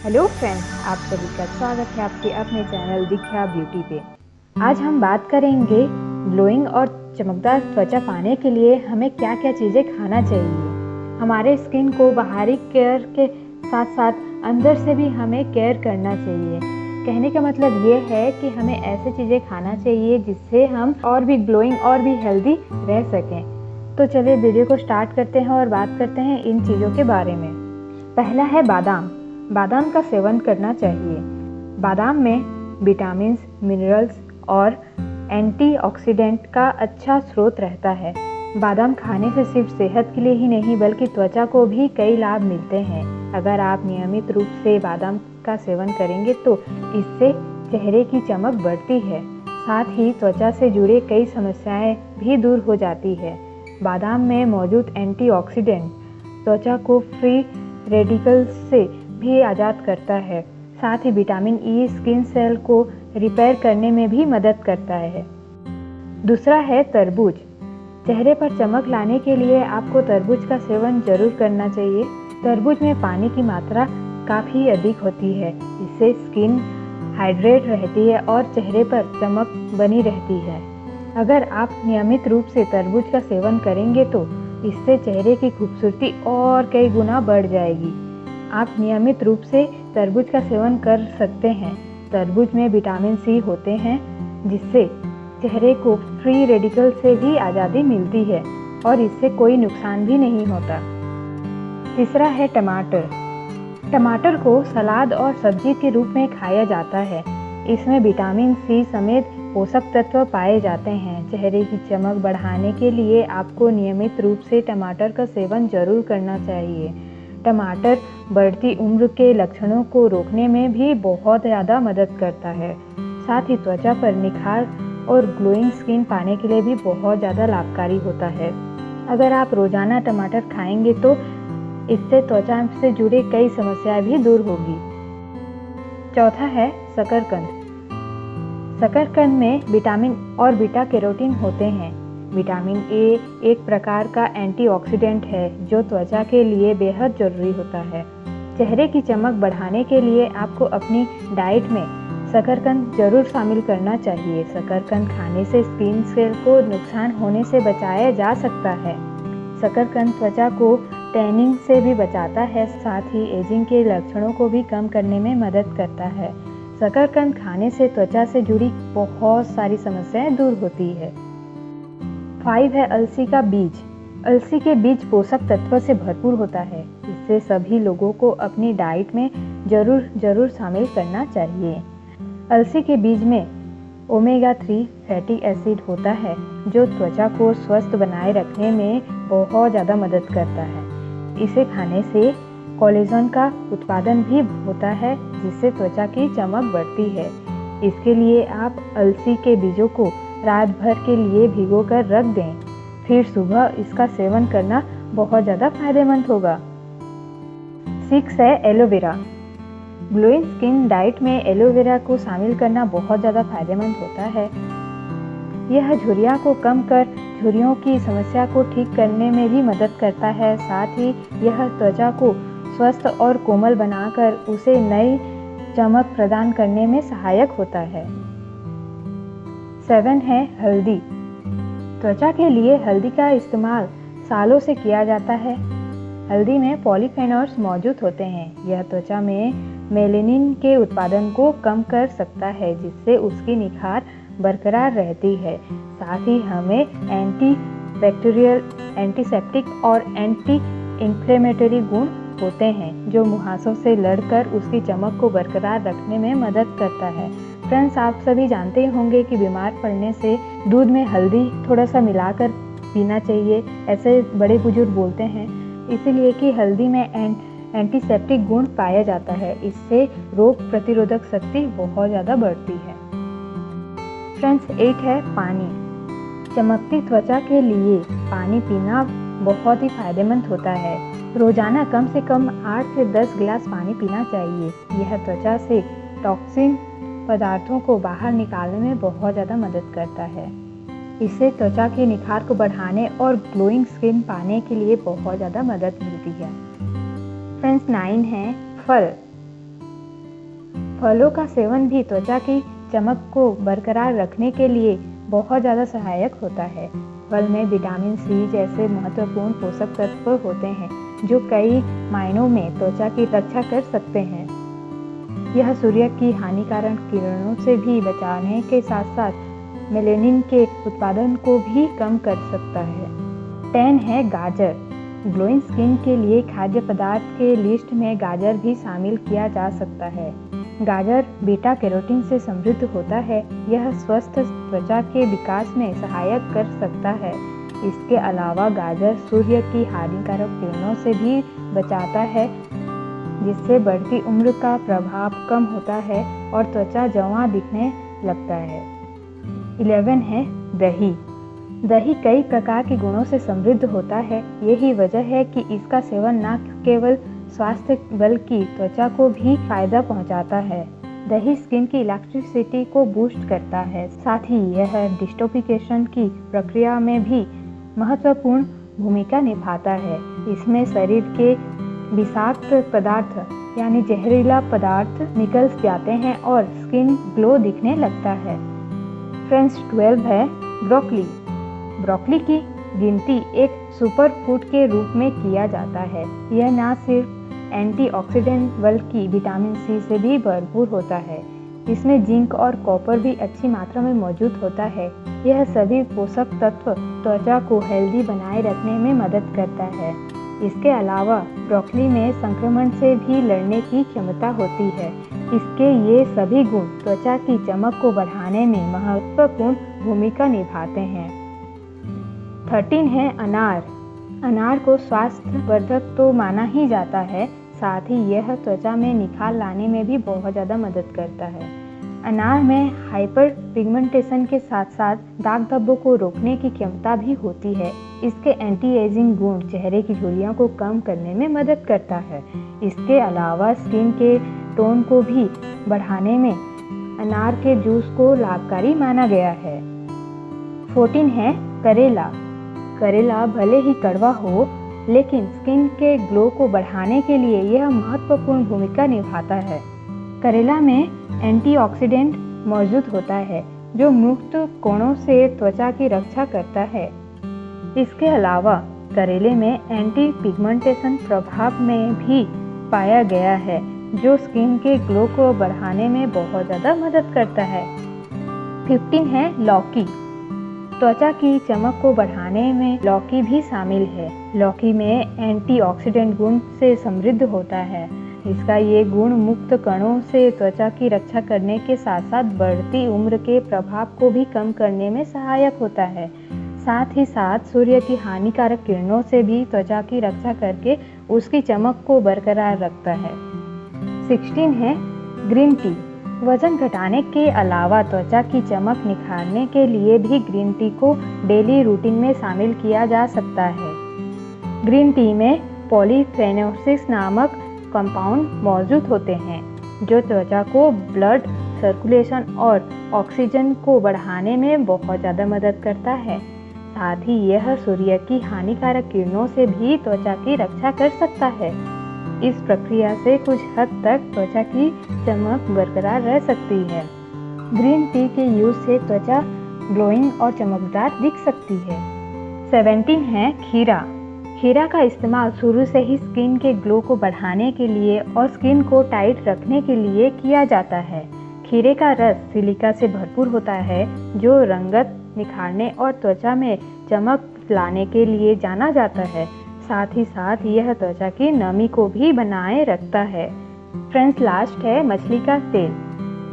Hello friends, आप सभी का स्वागत है आपके अपने चैनल दीक्षा ब्यूटी पे। आज हम बात करेंगे ग्लोइंग और चमकदार त्वचा पाने के लिए हमें क्या क्या चीज़ें खाना चाहिए। हमारे स्किन को बाहरी केयर के साथ साथ अंदर से भी हमें केयर करना चाहिए। कहने का मतलब ये है कि हमें ऐसी चीज़ें खाना चाहिए जिससे हम और भी ग्लोइंग और भी हेल्दी रह सकें। तो चलिए वीडियो को स्टार्ट करते हैं और बात करते हैं इन चीज़ों के बारे में। पहला है बादाम। बादाम का सेवन करना चाहिए। बादाम में विटामिन्स, मिनरल्स और एंटीऑक्सीडेंट का अच्छा स्रोत रहता है। बादाम खाने से सिर्फ सेहत के लिए ही नहीं बल्कि त्वचा को भी कई लाभ मिलते हैं। अगर आप नियमित रूप से बादाम का सेवन करेंगे तो इससे चेहरे की चमक बढ़ती है, साथ ही त्वचा से जुड़े कई समस्याएं भी दूर हो जाती है। बादाम में मौजूद एंटीऑक्सीडेंट त्वचा को फ्री रेडिकल्स से भी आज़ाद करता है। साथ ही विटामिन ई स्किन सेल को रिपेयर करने में भी मदद करता है। दूसरा है तरबूज। चेहरे पर चमक लाने के लिए आपको तरबूज का सेवन जरूर करना चाहिए। तरबूज में पानी की मात्रा काफ़ी अधिक होती है। इससे स्किन हाइड्रेट रहती है और चेहरे पर चमक बनी रहती है। अगर आप नियमित रूप से तरबूज का सेवन करेंगे तो इससे चेहरे की खूबसूरती और कई गुना बढ़ जाएगी। आप नियमित रूप से तरबूज का सेवन कर सकते हैं। तरबूज में विटामिन सी होते हैं जिससे चेहरे को फ्री रेडिकल से भी आज़ादी मिलती है और इससे कोई नुकसान भी नहीं होता। तीसरा है टमाटर। टमाटर को सलाद और सब्जी के रूप में खाया जाता है। इसमें विटामिन सी समेत पोषक तत्व पाए जाते हैं। चेहरे की चमक बढ़ाने के लिए आपको नियमित रूप से टमाटर का सेवन जरूर करना चाहिए। टमाटर बढ़ती उम्र के लक्षणों को रोकने में भी बहुत ज़्यादा मदद करता है। साथ ही त्वचा पर निखार और ग्लोइंग स्किन पाने के लिए भी बहुत ज़्यादा लाभकारी होता है। अगर आप रोज़ाना टमाटर खाएंगे तो इससे त्वचा से जुड़े कई समस्याएं भी दूर होगी। चौथा है शकरकंद। शकरकंद में विटामिन और बीटा कैरोटीन होते हैं। विटामिन ए एक प्रकार का एंटीऑक्सीडेंट है जो त्वचा के लिए बेहद जरूरी होता है। चेहरे की चमक बढ़ाने के लिए आपको अपनी डाइट में शकरकंद जरूर शामिल करना चाहिए। शकरकंद खाने से स्किन सेल को नुकसान होने से बचाया जा सकता है। शकरकंद त्वचा को टैनिंग से भी बचाता है, साथ ही एजिंग के लक्षणों को भी कम करने में मदद करता है। शकरकंद खाने से त्वचा से जुड़ी बहुत सारी समस्याएं दूर होती है। 5 है अलसी का बीज। अलसी के बीज पोषक तत्व से भरपूर होता है। इससे सभी लोगों को अपनी डाइट में जरूर शामिल करना चाहिए। अलसी के बीज में ओमेगा 3 फैटी एसिड होता है जो त्वचा को स्वस्थ बनाए रखने में बहुत ज़्यादा मदद करता है। इसे खाने से कोलेजन का उत्पादन भी होता है जिससे त्वचा की चमक बढ़ती है। इसके लिए आप अलसी के बीजों को रात भर के लिए भिगोकर रख दें, फिर सुबह इसका सेवन करना बहुत ज़्यादा फायदेमंद होगा। 6 है एलोवेरा। ग्लोइंग स्किन डाइट में एलोवेरा को शामिल करना बहुत ज़्यादा फायदेमंद होता है। यह झुर्रियाँ को कम कर झुर्रियों की समस्या को ठीक करने में भी मदद करता है। साथ ही यह त्वचा को स्वस्थ और कोमल बनाकर उसे नई चमक प्रदान करने में सहायक होता है। 7 है हल्दी। त्वचा के लिए हल्दी का इस्तेमाल सालों से किया जाता है। हल्दी में पॉलीफेनॉल्स मौजूद होते हैं। यह त्वचा में मेलेनिन के उत्पादन को कम कर सकता है जिससे उसकी निखार बरकरार रहती है। साथ ही हमें एंटी बैक्टीरियल, एंटीसेप्टिक और एंटी इंफ्लेमेटरी गुण होते हैं जो मुहासों से लड़कर उसकी चमक को बरकरार रखने में मदद करता है। फ्रेंड्स, आप सभी जानते होंगे कि बीमार पड़ने से दूध में हल्दी थोड़ा सा मिलाकर पीना चाहिए, ऐसे बड़े बुजुर्ग बोलते हैं। इसीलिए कि हल्दी में एंटीसेप्टिक गुण पाया जाता है। इससे रोग प्रतिरोधक शक्ति बहुत ज़्यादा बढ़ती है। फ्रेंड्स, 8 है पानी। चमकती त्वचा के लिए पानी पीना बहुत ही फायदेमंद होता है। रोजाना कम से कम 8 से 10 गिलास पानी पीना चाहिए। यह त्वचा से टॉक्सिन पदार्थों को बाहर निकालने में बहुत ज़्यादा मदद करता है। इससे त्वचा के निखार को बढ़ाने और ग्लोइंग स्किन पाने के लिए बहुत ज़्यादा मदद मिलती है। फ्रेंड्स, 9 है फल। फलों का सेवन भी त्वचा की चमक को बरकरार रखने के लिए बहुत ज़्यादा सहायक होता है। फल में विटामिन सी जैसे महत्वपूर्ण पोषक तत्व होते हैं जो कई मायनों में त्वचा की रक्षा कर सकते हैं। यह सूर्य की हानिकारक किरणों से भी बचाने के साथ साथ मेलेनिन के उत्पादन को भी कम कर सकता है। 10 है गाजर। ग्लोइंग स्किन के लिए खाद्य पदार्थ के लिस्ट में गाजर भी शामिल किया जा सकता है। गाजर बीटा कैरोटीन से समृद्ध होता है। यह स्वस्थ त्वचा के विकास में सहायक कर सकता है। इसके अलावा गाजर सूर्य की हानिकारक किरणों से भी बचाता है, जिससे बढ़ती उम्र का प्रभाव कम होता है और त्वचा जवां दिखने लगता है। 11 है दही। दही कई प्रकार के गुणों से समृद्ध होता है। यही वजह है कि इसका सेवन न केवल स्वास्थ्य बल्कि त्वचा को भी फायदा पहुंचाता है। दही स्किन की इलास्टिसिटी को बूस्ट करता है, साथ ही यह डिटॉक्सिफिकेशन की प्रक्रिया में भी महत्वपूर्ण भूमिका निभाता है। इसमें शरीर के विषाक्त पदार्थ यानी जहरीला पदार्थ निकल जाते हैं और स्किन ग्लो दिखने लगता है। फ्रेंड्स 12 है ब्रोकली। ब्रोकली की गिनती एक सुपर फूड के रूप में किया जाता है। यह न सिर्फ एंटीऑक्सीडेंट बल्कि विटामिन सी से भी भरपूर होता है। इसमें जिंक और कॉपर भी अच्छी मात्रा में मौजूद होता है। यह सभी पोषक तत्व त्वचा को हेल्दी बनाए रखने में मदद करता है। इसके अलावा ब्रोकली में संक्रमण से भी लड़ने की क्षमता होती है। इसके ये सभी गुण त्वचा की चमक को बढ़ाने में महत्वपूर्ण भूमिका निभाते हैं। 13 है अनार। अनार को स्वास्थ्यवर्धक तो माना ही जाता है, साथ ही यह त्वचा में निखार लाने में भी बहुत ज़्यादा मदद करता है। अनार में हाइपर पिगमेंटेशन के साथ साथ दाग धब्बों को रोकने की क्षमता भी होती है। इसके एंटी एजिंग गुण चेहरे की झुर्रियों को कम करने में मदद करता है। इसके अलावा स्किन के टोन को भी बढ़ाने में अनार के जूस को लाभकारी माना गया है। 14 है करेला। करेला भले ही कड़वा हो, लेकिन स्किन के ग्लो को बढ़ाने के लिए यह महत्वपूर्ण भूमिका निभाता है। करेला में एंटीऑक्सीडेंट मौजूद होता है जो मुक्त कोणों से त्वचा की रक्षा करता है। इसके अलावा करेले में एंटी पिगमेंटेशन प्रभाव में भी पाया गया है जो स्किन के ग्लो को बढ़ाने में बहुत ज़्यादा मदद करता है। 15 है लौकी। त्वचा की चमक को बढ़ाने में लौकी भी शामिल है। लौकी में एंटीऑक्सीडेंट गुण से समृद्ध होता है। इसका ये गुण मुक्त कणों से त्वचा की रक्षा करने के साथ साथ बढ़ती उम्र के प्रभाव को भी कम करने में सहायक होता है। साथ ही साथ सूर्य की हानिकारक किरणों से भी त्वचा की रक्षा करके उसकी चमक को बरकरार रखता है। 16 है ग्रीन टी। वजन घटाने के अलावा त्वचा की चमक निखारने के लिए भी ग्रीन टी को डेली रूटीन में शामिल किया जा सकता है। ग्रीन टी में पॉलीफेनोल्स नामक कंपाउंड मौजूद होते हैं जो त्वचा को ब्लड सर्कुलेशन और ऑक्सीजन को बढ़ाने में बहुत ज़्यादा मदद करता है। साथ ही यह सूर्य की हानिकारक किरणों से भी त्वचा की रक्षा कर सकता है। इस प्रक्रिया से कुछ हद तक त्वचा की चमक बरकरार रह सकती है। ग्रीन टी के यूज से त्वचा ग्लोइंग और चमकदार दिख सकती है। 17 है खीरा। खीरा का इस्तेमाल शुरू से ही स्किन के ग्लो को बढ़ाने के लिए और स्किन को टाइट रखने के लिए किया जाता है। खीरे का रस सिलिका से भरपूर होता है जो रंगत निखारने और त्वचा में चमक लाने के लिए जाना जाता है। साथ ही साथ यह त्वचा की नमी को भी बनाए रखता है। फ्रेंड्स लास्ट है मछली का तेल।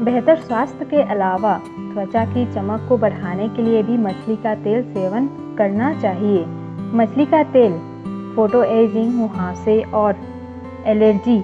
बेहतर स्वास्थ्य के अलावा त्वचा की चमक को बढ़ाने के लिए भी मछली का तेल सेवन करना चाहिए। मछली का तेल फोटो एजिंग, मुहासे और एलर्जी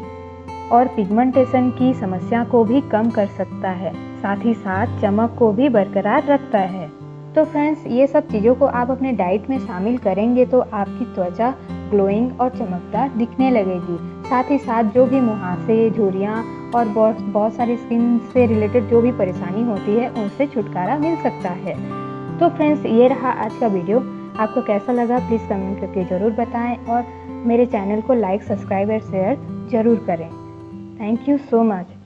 और पिगमेंटेशन की समस्या को भी कम कर सकता है। साथ ही साथ चमक को भी बरकरार रखता है। तो फ्रेंड्स ये सब चीज़ों को आप अपने डाइट में शामिल करेंगे तो आपकी त्वचा ग्लोइंग और चमकदार दिखने लगेगी। साथ ही साथ जो भी मुहासे, झुर्रियाँ और बहुत सारी स्किन से रिलेटेड जो भी परेशानी होती है उनसे छुटकारा मिल सकता है। तो फ्रेंड्स ये रहा आज का वीडियो। आपको कैसा लगा प्लीज़ कमेंट करके ज़रूर बताएं और मेरे चैनल को लाइक, सब्सक्राइब और शेयर ज़रूर करें। Thank you so much.